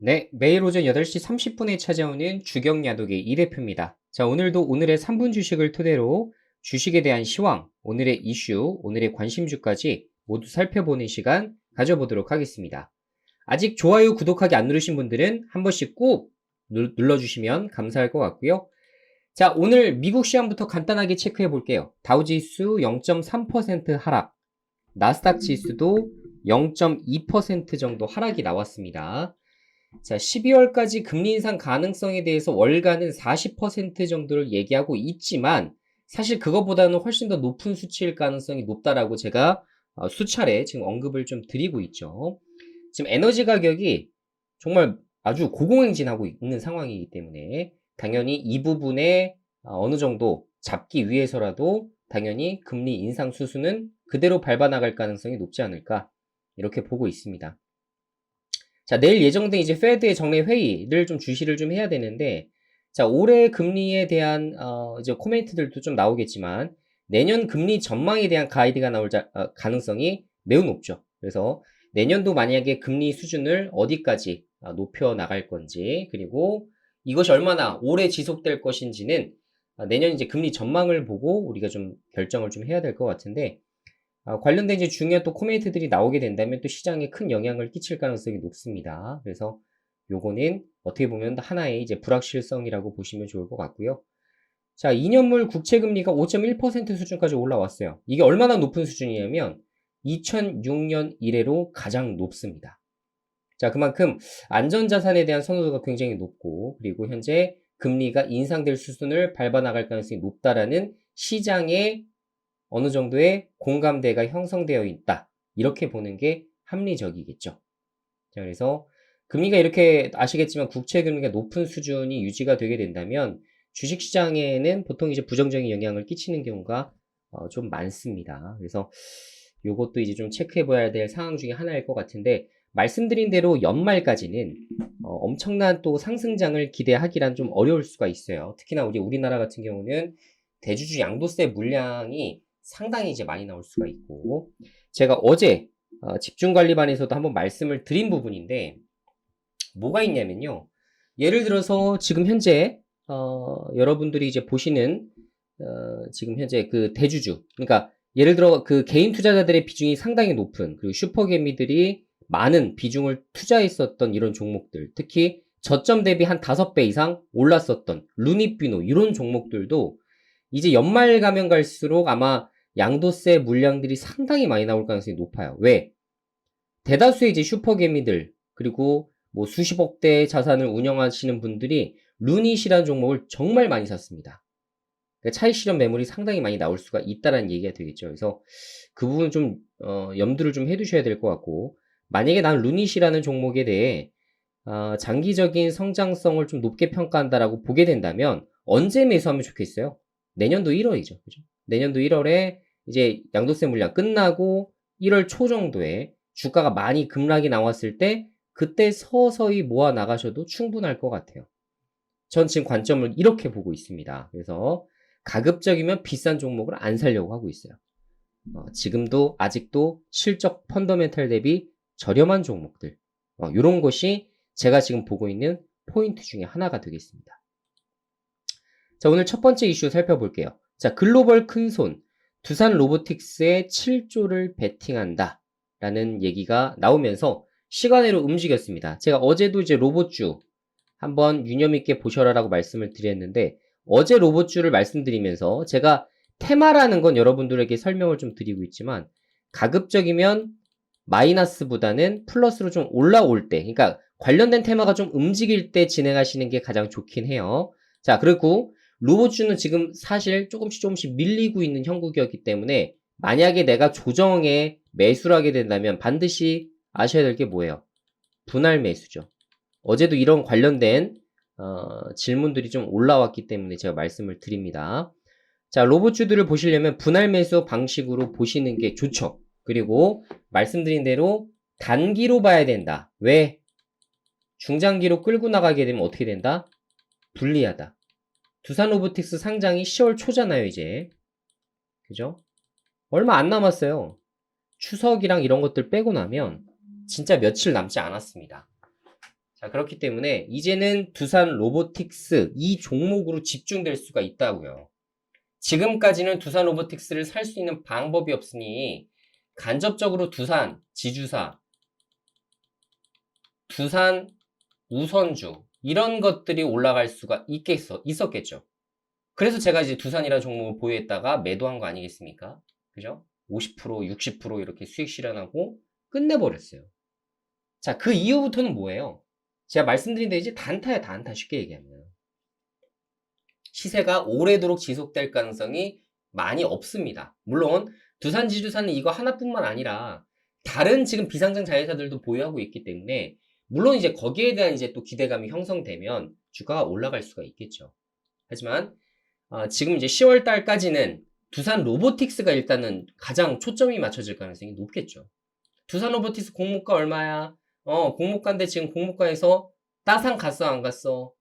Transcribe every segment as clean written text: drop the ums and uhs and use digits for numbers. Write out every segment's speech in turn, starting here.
네, 매일 오전 8시 30분에 찾아오는 주경야독의 이 대표입니다. 자, 오늘도 오늘의 3분 주식을 토대로 주식에 대한 시황, 오늘의 이슈, 오늘의 관심주까지 모두 살펴보는 시간 가져보도록 하겠습니다. 아직 좋아요, 구독하기 안 누르신 분들은 한 번씩 꼭 눌러주시면 감사할 것 같고요. 자, 오늘 미국 시황부터 간단하게 체크해 볼게요. 다우지수 0.3% 하락, 나스닥 지수도 0.2% 정도 하락이 나왔습니다. 자, 12월까지 금리 인상 가능성에 대해서 월가는 40% 정도를 얘기하고 있지만 사실 그거보다는 훨씬 더 높은 수치일 가능성이 높다라고 제가 수차례 지금 언급을 좀 드리고 있죠. 지금 에너지 가격이 정말 아주 고공행진하고 있는 상황이기 때문에 당연히 이 부분에 어느 정도 잡기 위해서라도 당연히 금리 인상 수순은 그대로 밟아나갈 가능성이 높지 않을까 이렇게 보고 있습니다. 자, 내일 예정된 이제 페드의 정례 회의를 좀 주시를 좀 해야 되는데, 자, 올해 금리에 대한, 이제 코멘트들도 좀 나오겠지만, 내년 금리 전망에 대한 가이드가 나올 가능성이 매우 높죠. 그래서 내년도 만약에 금리 수준을 어디까지 높여 나갈 건지, 그리고 이것이 얼마나 오래 지속될 것인지는 내년 이제 금리 전망을 보고 우리가 좀 결정을 좀 해야 될 것 같은데, 관련된 이제 중요한 또 코멘트들이 나오게 된다면 또 시장에 큰 영향을 끼칠 가능성이 높습니다. 그래서 요거는 어떻게 보면 하나의 이제 불확실성이라고 보시면 좋을 것 같고요. 자, 2년물 국채금리가 5.1% 수준까지 올라왔어요. 이게 얼마나 높은 수준이냐면 2006년 이래로 가장 높습니다. 자, 그만큼 안전자산에 대한 선호도가 굉장히 높고, 그리고 현재 금리가 인상될 수준을 밟아나갈 가능성이 높다라는 시장의 어느 정도의 공감대가 형성되어 있다. 이렇게 보는 게 합리적이겠죠. 자, 그래서 금리가 이렇게 아시겠지만 국채 금리가 높은 수준이 유지가 되게 된다면 주식시장에는 보통 이제 부정적인 영향을 끼치는 경우가 좀 많습니다. 그래서 요것도 이제 좀 체크해 봐야 될 상황 중에 하나일 것 같은데 말씀드린 대로 연말까지는 엄청난 또 상승장을 기대하기란 좀 어려울 수가 있어요. 특히나 우리나라 같은 경우는 대주주 양도세 물량이 상당히 이제 많이 나올 수가 있고 제가 어제 집중관리반에서도 한번 말씀을 드린 부분인데 뭐가 있냐면요. 예를 들어서 지금 현재 여러분들이 이제 보시는 지금 현재 그 대주주 그러니까 예를 들어 그 개인 투자자들의 비중이 상당히 높은 그리고 슈퍼개미들이 많은 비중을 투자했었던 이런 종목들 특히 저점 대비 한 5배 이상 올랐었던 루니피노 이런 종목들도 이제 연말 가면 갈수록 아마 양도세 물량들이 상당히 많이 나올 가능성이 높아요. 왜? 대다수의 이제 슈퍼개미들 그리고 뭐 수십억대 자산을 운영하시는 분들이 루닛이라는 종목을 정말 많이 샀습니다. 그러니까 차익 실현 매물이 상당히 많이 나올 수가 있다라는 얘기가 되겠죠. 그래서 그 부분 좀 염두를 좀 해두셔야 될 것 같고 만약에 난 루닛이라는 종목에 대해 장기적인 성장성을 좀 높게 평가한다라고 보게 된다면 언제 매수하면 좋겠어요? 내년도 1월이죠. 그죠? 내년도 1월에 이제 양도세 물량 끝나고 1월 초 정도에 주가가 많이 급락이 나왔을 때 그때 서서히 모아 나가셔도 충분할 것 같아요. 전 지금 관점을 이렇게 보고 있습니다. 그래서 가급적이면 비싼 종목을 안 사려고 하고 있어요. 지금도 아직도 실적 펀더멘탈 대비 저렴한 종목들 이런 것이 제가 지금 보고 있는 포인트 중에 하나가 되겠습니다. 자, 오늘 첫 번째 이슈 살펴볼게요. 자, 글로벌 큰손 두산 로보틱스에 7조를 베팅한다 라는 얘기가 나오면서 시간으로 움직였습니다. 제가 어제도 이제 로봇주 한번 유념있게 보셔라 라고 말씀을 드렸는데 어제 로봇주를 말씀드리면서 제가 테마라는 건 여러분들에게 설명을 좀 드리고 있지만 가급적이면 마이너스보다는 플러스로 좀 올라올 때 그러니까 관련된 테마가 좀 움직일 때 진행하시는 게 가장 좋긴 해요. 자, 그리고 로봇주는 지금 사실 조금씩 밀리고 있는 형국이었기 때문에 만약에 내가 조정에 매수를 하게 된다면 반드시 아셔야 될 게 뭐예요? 분할 매수죠. 어제도 이런 관련된 질문들이 좀 올라왔기 때문에 제가 말씀을 드립니다. 자, 로봇주들을 보시려면 분할 매수 방식으로 보시는 게 좋죠. 그리고 말씀드린 대로 단기로 봐야 된다. 왜? 중장기로 끌고 나가게 되면 어떻게 된다? 불리하다. 두산 로보틱스 상장이 10월 초잖아요, 이제. 그죠? 얼마 안 남았어요. 추석이랑 이런 것들 빼고 나면 진짜 며칠 남지 않았습니다. 자, 그렇기 때문에 이제는 두산 로보틱스 이 종목으로 집중될 수가 있다고요. 지금까지는 두산 로보틱스를 살 수 있는 방법이 없으니 간접적으로 두산, 지주사, 두산 우선주 이런 것들이 올라갈 수가 있었겠죠. 그래서 제가 이제 두산이라는 종목을 보유했다가 매도한 거 아니겠습니까? 그죠? 50%, 60% 이렇게 수익 실현하고 끝내버렸어요. 자, 그 이후부터는 뭐예요? 제가 말씀드린 데 이제 단타야, 단타. 쉽게 얘기하면. 시세가 오래도록 지속될 가능성이 많이 없습니다. 물론, 두산 지주사는 이거 하나뿐만 아니라 다른 지금 비상장 자회사들도 보유하고 있기 때문에 물론 이제 거기에 대한 이제 또 기대감이 형성되면 주가가 올라갈 수가 있겠죠. 하지만 지금 이제 10월 달까지는 두산 로보틱스가 일단은 가장 초점이 맞춰질 가능성이 높겠죠. 두산 로보틱스 공모가 얼마야? 공모가인데 지금 공모가에서 따상 갔어, 안 갔어?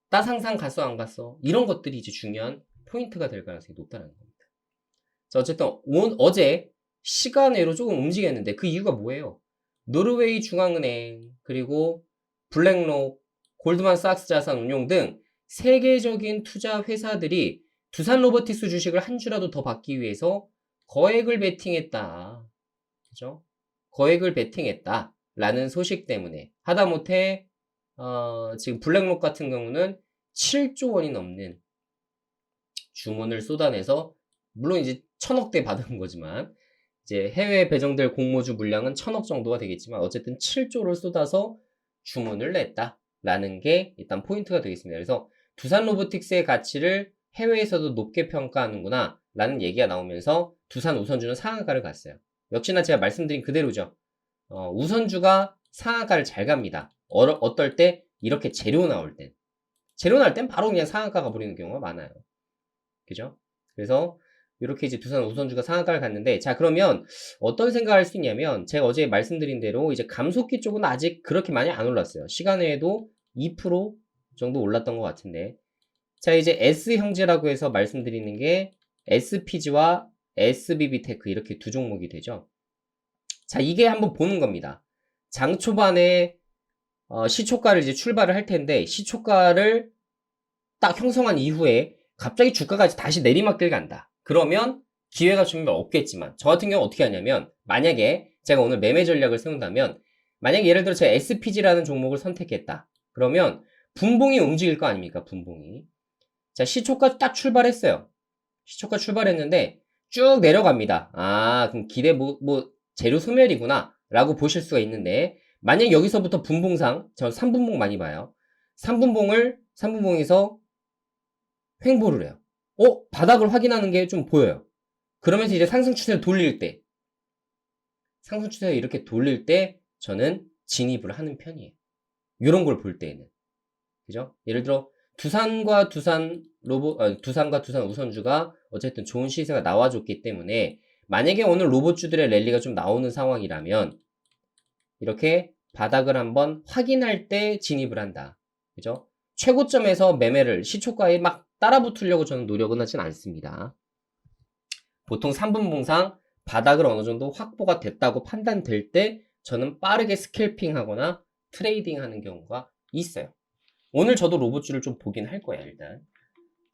따상상 갔어, 안 갔어? 이런 것들이 이제 중요한 포인트가 될 가능성이 높다는 겁니다. 자, 어쨌든 어제 시간외로 조금 움직였는데 그 이유가 뭐예요? 노르웨이 중앙은행, 그리고 블랙록, 골드만삭스 자산운용 등 세계적인 투자 회사들이 두산 로보틱스 주식을 한 주라도 더 받기 위해서 거액을 베팅했다. 그죠? 거액을 베팅했다. 라는 소식 때문에 하다못해 지금 블랙록 같은 경우는 7조 원이 넘는 주문을 쏟아내서 물론 이제 1000억대 받은 거지만 이제 해외에 배정될 공모주 물량은 1000억 정도가 되겠지만 어쨌든 7조를 쏟아서 주문을 냈다라는 게 일단 포인트가 되겠습니다. 그래서 두산 로보틱스의 가치를 해외에서도 높게 평가하는구나 라는 얘기가 나오면서 두산 우선주는 상한가를 갔어요. 역시나 제가 말씀드린 그대로죠. 우선주가 상한가를 잘 갑니다. 어떨 때? 이렇게 재료 나올 땐. 재료 나올 땐 바로 그냥 상한가 가버리는 경우가 많아요. 그죠? 그래서 이렇게 이제 두산 우선주가 상한가를 갔는데, 자, 그러면 어떤 생각을 할 수 있냐면, 제가 어제 말씀드린 대로 이제 감속기 쪽은 아직 그렇게 많이 안 올랐어요. 시간 외에도 2% 정도 올랐던 것 같은데. 자, 이제 S형제라고 해서 말씀드리는 게 SPG와 SBB테크 이렇게 두 종목이 되죠. 자, 이게 한번 보는 겁니다. 장 초반에 시초가를 이제 출발을 할 텐데, 시초가를 딱 형성한 이후에 갑자기 주가가 다시 내리막길 간다. 그러면 기회가 주면 없겠지만, 저 같은 경우 어떻게 하냐면, 만약에 제가 오늘 매매 전략을 세운다면, 만약에 예를 들어 제가 SPG라는 종목을 선택했다. 그러면 분봉이 움직일 거 아닙니까? 분봉이. 자, 시초가 딱 출발했어요. 시초가 출발했는데 쭉 내려갑니다. 그럼 재료 소멸이구나 라고 보실 수가 있는데, 만약 여기서부터 분봉상, 저 3분봉 많이 봐요. 3분봉에서 횡보를 해요. 바닥을 확인하는 게 좀 보여요. 그러면서 이제 상승 추세를 돌릴 때, 상승 추세를 이렇게 돌릴 때 저는 진입을 하는 편이에요. 이런 걸 볼 때에는. 그죠? 예를 들어 두산과 두산 우선주가 어쨌든 좋은 시세가 나와줬기 때문에 만약에 오늘 로봇주들의 랠리가 좀 나오는 상황이라면 이렇게 바닥을 한번 확인할 때 진입을 한다. 그죠? 최고점에서 매매를 시초가에 막 따라붙으려고 저는 노력은 하진 않습니다. 보통 3분봉상 바닥을 어느 정도 확보가 됐다고 판단될 때 저는 빠르게 스캘핑 하거나 트레이딩 하는 경우가 있어요. 오늘 저도 로봇주를 좀 보긴 할 거예요, 일단.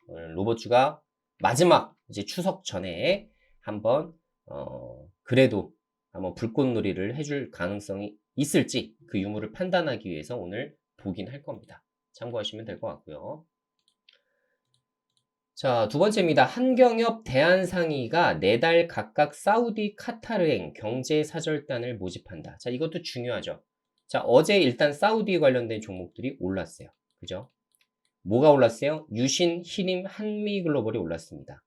오늘 로봇주가 마지막 이제 추석 전에 한번, 그래도 한번 불꽃놀이를 해줄 가능성이 있을지 그 유무를 판단하기 위해서 오늘 보긴 할 겁니다. 참고하시면 될 것 같고요. 자, 두 번째입니다. 한경협, 대한상의가 4달 각각 사우디 카타르행 경제사절단을 모집한다. 자, 이것도 중요하죠. 자, 어제 일단 사우디 관련된 종목들이 올랐어요. 그죠? 뭐가 올랐어요? 유신, 히림, 한미글로벌이 올랐습니다.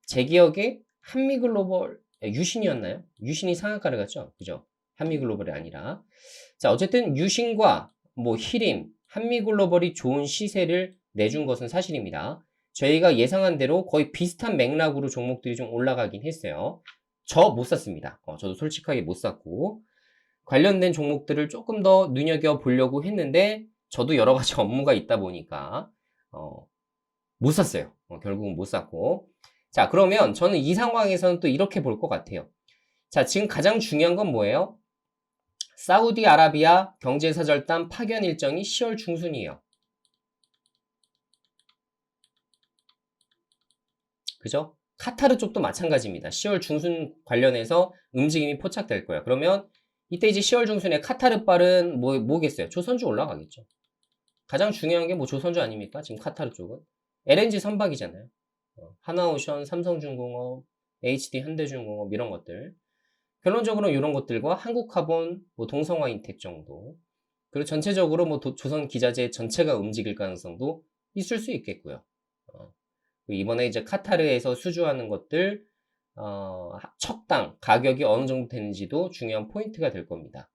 제 기억에 한미글로벌, 유신이었나요? 유신이 상한가를 갔죠? 그죠? 한미글로벌이 아니라. 자, 어쨌든 유신과 히림, 한미글로벌이 좋은 시세를 내준 것은 사실입니다. 저희가 예상한 대로 거의 비슷한 맥락으로 종목들이 좀 올라가긴 했어요. 저 못 샀습니다. 저도 솔직하게 못 샀고, 관련된 종목들을 조금 더 눈여겨보려고 했는데, 저도 여러 가지 업무가 있다 보니까, 못 샀어요. 결국은 못 샀고. 자, 그러면 저는 이 상황에서는 또 이렇게 볼 것 같아요. 자, 지금 가장 중요한 건 뭐예요? 사우디아라비아 경제사절단 파견 일정이 10월 중순이에요. 그죠? 카타르 쪽도 마찬가지입니다. 10월 중순 관련해서 움직임이 포착될 거예요. 그러면 이때 이제 10월 중순에 카타르발은 뭐겠어요? 조선주 올라가겠죠. 가장 중요한 게 뭐 조선주 아닙니까? 지금 카타르 쪽은. LNG 선박이잖아요. 하나오션, 삼성중공업, HD 현대중공업 이런 것들. 결론적으로 이런 것들과 한국카본, 뭐 동성화인텍 정도. 그리고 전체적으로 뭐 조선 기자재 전체가 움직일 가능성도 있을 수 있겠고요. 이번에 이제 카타르에서 수주하는 것들, 척당 가격이 어느 정도 되는지도 중요한 포인트가 될 겁니다.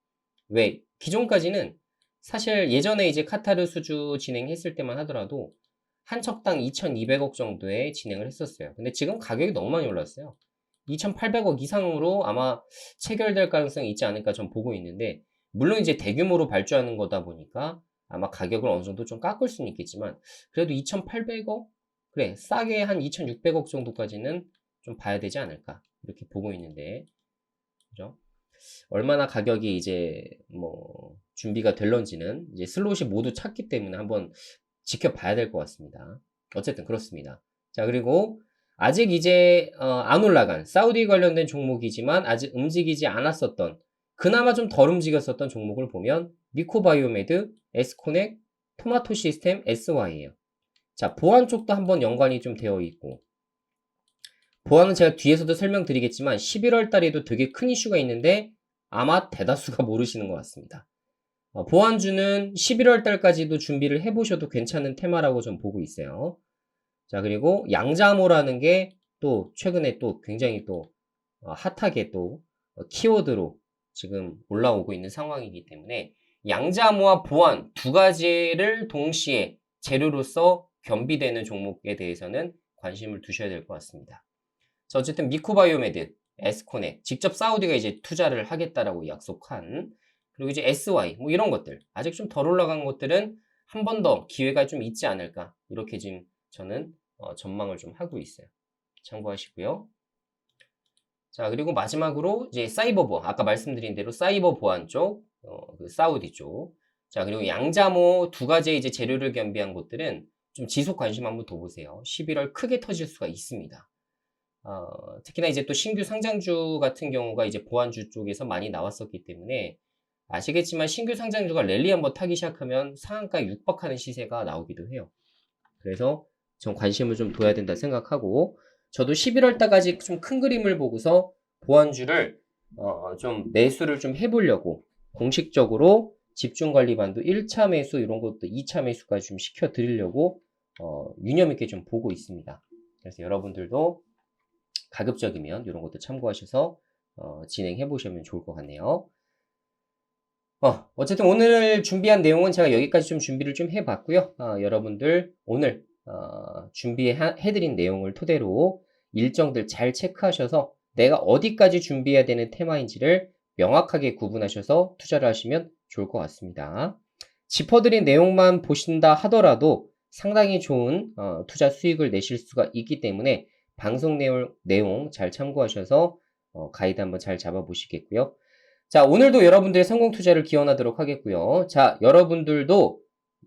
왜? 기존까지는 사실 예전에 이제 카타르 수주 진행했을 때만 하더라도 한 척당 2,200억 정도에 진행을 했었어요. 근데 지금 가격이 너무 많이 올랐어요. 2,800억 이상으로 아마 체결될 가능성이 있지 않을까 전 보고 있는데, 물론 이제 대규모로 발주하는 거다 보니까 아마 가격을 어느 정도 좀 깎을 수는 있겠지만, 그래도 2,800억? 그래, 싸게 한 2,600억 정도까지는 좀 봐야 되지 않을까 이렇게 보고 있는데, 그죠? 얼마나 가격이 이제 뭐 준비가 될런지는 이제 슬롯이 모두 찼기 때문에 한번 지켜봐야 될 것 같습니다. 어쨌든 그렇습니다. 자, 그리고 아직 이제 안 올라간 사우디 관련된 종목이지만 아직 움직이지 않았었던, 그나마 좀 덜 움직였었던 종목을 보면 미코바이오메드, 에스코넥, 토마토 시스템, SY예요. 자, 보안 쪽도 한번 연관이 좀 되어 있고, 보안은 제가 뒤에서도 설명드리겠지만 11월 달에도 되게 큰 이슈가 있는데 아마 대다수가 모르시는 것 같습니다. 보안주는 11월 달까지도 준비를 해보셔도 괜찮은 테마라고 좀 보고 있어요. 자, 그리고 양자모라는 게 또 최근에 또 굉장히 또 핫하게 또 키워드로 지금 올라오고 있는 상황이기 때문에 양자모와 보안 두 가지를 동시에 재료로서 겸비되는 종목에 대해서는 관심을 두셔야 될 것 같습니다. 자, 어쨌든 미코바이오메드, 에스코넥, 직접 사우디가 이제 투자를 하겠다라고 약속한, 그리고 이제 SY, 뭐 이런 것들, 아직 좀 덜 올라간 것들은 한 번 더 기회가 좀 있지 않을까, 이렇게 지금 저는 전망을 좀 하고 있어요. 참고하시고요. 자, 그리고 마지막으로 이제 사이버 보안, 아까 말씀드린 대로 사이버 보안 쪽, 그 사우디 쪽. 자, 그리고 양자모 두 가지의 이제 재료를 겸비한 것들은 좀 지속 관심 한번 더 보세요. 11월 크게 터질 수가 있습니다. 특히나 이제 또 신규 상장주 같은 경우가 이제 보안주 쪽에서 많이 나왔었기 때문에 아시겠지만 신규 상장주가 랠리 한번 타기 시작하면 상한가 육박하는 시세가 나오기도 해요. 그래서 전 관심을 좀 둬야 된다 생각하고, 저도 11월 달까지 좀 큰 그림을 보고서 보안주를 좀 매수를 좀 해보려고 공식적으로 집중관리반도 1차 매수 이런 것도 2차 매수까지 좀 시켜드리려고 유념 있게 좀 보고 있습니다. 그래서 여러분들도 가급적이면 이런 것도 참고하셔서 진행해 보시면 좋을 것 같네요. 어쨌든 오늘 준비한 내용은 제가 여기까지 좀 준비를 좀 해봤고요. 여러분들 오늘 준비해드린 내용을 토대로 일정들 잘 체크하셔서 내가 어디까지 준비해야 되는 테마인지를 명확하게 구분하셔서 투자를 하시면 좋을 것 같습니다. 짚어드린 내용만 보신다 하더라도 상당히 좋은 투자 수익을 내실 수가 있기 때문에 방송 내용 잘 참고하셔서 가이드 한번 잘 잡아보시겠고요. 자, 오늘도 여러분들의 성공 투자를 기원하도록 하겠고요. 자, 여러분들도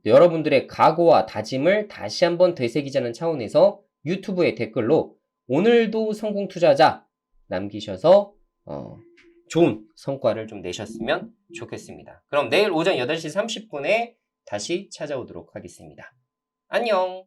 여러분들의 각오와 다짐을 다시 한번 되새기자는 차원에서 유튜브에 댓글로 오늘도 성공 투자자 남기셔서 좋은 성과를 좀 내셨으면 좋겠습니다. 그럼 내일 오전 8시 30분에 다시 찾아오도록 하겠습니다. 안녕!